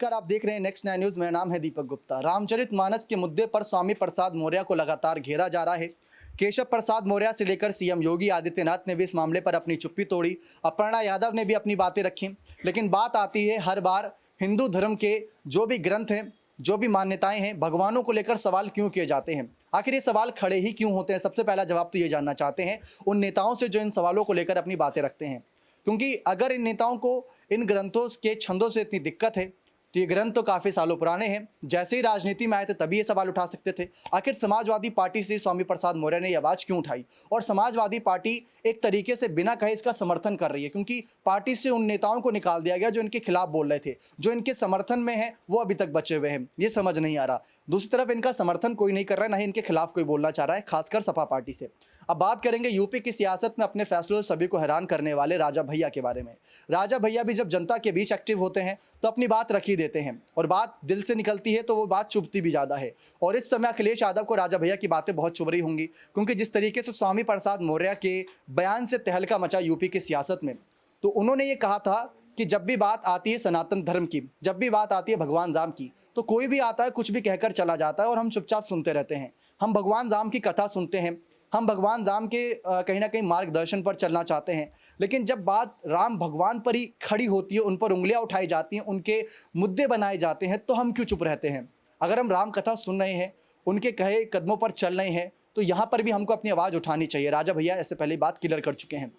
नमस्कार, आप देख रहे हैं नेक्स्ट 9 न्यूज़। मेरा नाम है दीपक गुप्ता। रामचरितमानस के मुद्दे पर स्वामी प्रसाद मौर्य को लगातार घेरा जा रहा है। केशव प्रसाद मौर्य से लेकर सीएम योगी आदित्यनाथ ने भी इस मामले पर अपनी चुप्पी तोड़ी। अपर्णा यादव ने भी अपनी बातें रखी, लेकिन बात आती है हर बार हिंदू धर्म के जो भी ग्रंथ हैं, जो भी मान्यताएं हैं, भगवानों को लेकर सवाल क्यों किए जाते हैं। आखिर ये सवाल खड़े ही क्यों होते हैं? सबसे पहला जवाब तो ये जानना चाहते हैं उन नेताओं से जो इन सवालों को लेकर अपनी बातें रखते हैं, क्योंकि अगर इन नेताओं को इन ग्रंथों के छंदों से इतनी दिक्कत है तो ये ग्रंथ तो काफ़ी सालों पुराने हैं। जैसे ही राजनीति में आए थे तभी ये सवाल उठा सकते थे। आखिर समाजवादी पार्टी से स्वामी प्रसाद मौर्य ने ये आवाज़ क्यों उठाई? और समाजवादी पार्टी एक तरीके से बिना कहे इसका समर्थन कर रही है, क्योंकि पार्टी से उन नेताओं को निकाल दिया गया जो इनके खिलाफ बोल रहे थे। जो इनके समर्थन में है वो अभी तक बचे हुए हैं, ये समझ नहीं आ रहा। दूसरी तरफ इनका समर्थन कोई नहीं कर रहा है, ना ही इनके खिलाफ कोई बोलना चाह रहा है, खासकर सपा पार्टी से। अब बात करेंगे यूपी की सियासत में अपने फैसलों से सभी को हैरान करने वाले राजा भैया के बारे में। राजा भैया भी जब जनता के बीच एक्टिव होते हैं तो अपनी बात रख ही देते हैं, और बात दिल से निकलती है तो वो बात चुभती भी ज़्यादा है। और इस समय अखिलेश यादव को राजा भैया की बातें बहुत चुभ रही होंगी, क्योंकि जिस तरीके से स्वामी प्रसाद मौर्य के बयान से तहलका मचा यूपी की सियासत में, तो उन्होंने ये कहा था कि जब भी बात आती है सनातन धर्म की, जब भी बात आती है भगवान राम की, तो कोई भी आता है कुछ भी कहकर चला जाता है और हम चुपचाप सुनते रहते हैं। हम भगवान राम की कथा सुनते हैं, हम भगवान राम के कहीं ना कहीं मार्गदर्शन पर चलना चाहते हैं, लेकिन जब बात राम भगवान पर ही खड़ी होती है, उन पर उंगलियां उठाई जाती हैं, उनके मुद्दे बनाए जाते हैं, तो हम क्यों चुप रहते हैं? अगर हम राम कथा सुन रहे हैं, उनके कहे कदमों पर चल रहे हैं, तो यहाँ पर भी हमको अपनी आवाज़ उठानी चाहिए। राजा भैया ऐसे पहले बात क्लियर कर चुके हैं।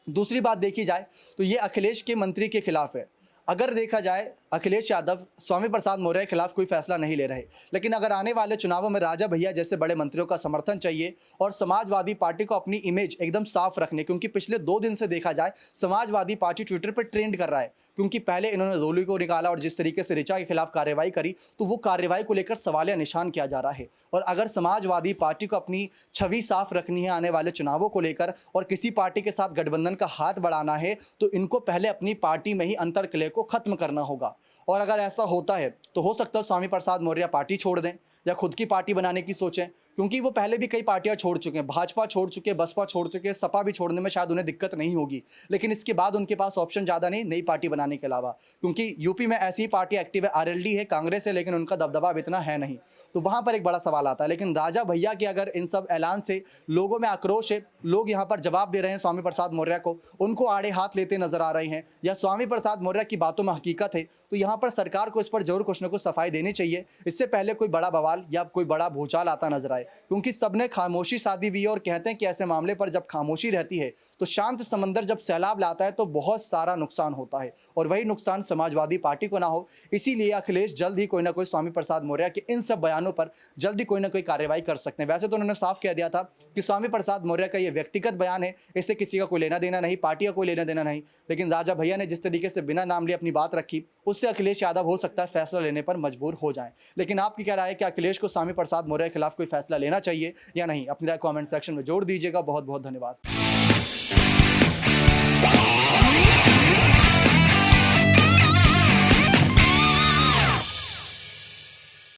दूसरी बात देखी जाए तो ये अखिलेश के मंत्री के खिलाफ है। अगर देखा जाए अखिलेश यादव स्वामी प्रसाद मौर्य के खिलाफ कोई फैसला नहीं ले रहे, लेकिन अगर आने वाले चुनावों में राजा भैया जैसे बड़े मंत्रियों का समर्थन चाहिए और समाजवादी पार्टी को अपनी इमेज एकदम साफ रखने, क्योंकि पिछले 2 दिन से देखा जाए समाजवादी पार्टी ट्विटर पर ट्रेंड कर रहा है, क्योंकि पहले इन्होंने जोली को निकाला और जिस तरीके से ऋचा के खिलाफ कार्रवाई करी, तो वो कार्रवाई को लेकर सवालिया निशान किया जा रहा है। और अगर समाजवादी पार्टी को अपनी छवि साफ रखनी है आने वाले चुनावों को लेकर और किसी पार्टी के साथ गठबंधन का हाथ बढ़ाना है, तो इनको पहले अपनी पार्टी में ही अंतर्कलह को खत्म करना होगा। और अगर ऐसा होता है तो हो सकता है स्वामी प्रसाद मौर्य पार्टी छोड़ दें या खुद की पार्टी बनाने की सोचें, क्योंकि वो पहले भी कई पार्टियां छोड़ चुके हैं। भाजपा छोड़ चुके हैं, बसपा छोड़ चुके हैं, सपा भी छोड़ने में शायद उन्हें दिक्कत नहीं होगी, लेकिन इसके बाद उनके पास ऑप्शन ज़्यादा नहीं नई पार्टी बनाने के अलावा, क्योंकि यूपी में ऐसी ही पार्टी एक्टिव है, आरएलडी है, कांग्रेस है, लेकिन उनका दबदबा अब इतना है नहीं, तो वहाँ पर एक बड़ा सवाल आता है। लेकिन राजा भैया के अगर इन सब ऐलान से लोगों में आक्रोश है, लोग यहाँ पर जवाब दे रहे हैं स्वामी प्रसाद मौर्य को, उनको आड़े हाथ लेते नजर आ रहे हैं, या स्वामी प्रसाद मौर्य की बातों में हकीकत है, तो यहाँ पर सरकार को इस पर जरूर कुछ न कुछ सफाई देनी चाहिए, इससे पहले कोई बड़ा बवाल या कोई बड़ा भूचाल आता नजर आए। क्योंकि सबने खामोशी साधी हुई है और कहते हैं कि ऐसे मामले पर जब खामोशी रहती है तो शांत समंदर जब सैलाब लाता है तो बहुत सारा नुकसान होता है, और वही नुकसान समाजवादी पार्टी को ना हो। इसीलिए अखिलेश जल्द ही कोई ना कोई स्वामी प्रसाद मौर्य के इन सब बयानों पर जल्दी कोई ना कोई कार्रवाई कर सकते हैं। वैसे तो उन्होंने साफ कह दिया था कि स्वामी प्रसाद मौर्य का ये व्यक्तिगत बयान है, इससे किसी का कोई लेना देना नहीं, पार्टी का कोई लेना देना नहीं, लेकिन राजा भैया ने जिस तरीके से बिना नाम लिए अपनी बात रखी, उससे अखिलेश यादव हो सकता है फैसला लेने पर मजबूर हो जाएं। लेकिन आपकी क्या राय है कि अखिलेश को स्वामी प्रसाद मौर्य के खिलाफ कोई फैसला लेना चाहिए या नहीं? अपनी राय कमेंट सेक्शन में जोड़ दीजिएगा। बहुत बहुत धन्यवाद।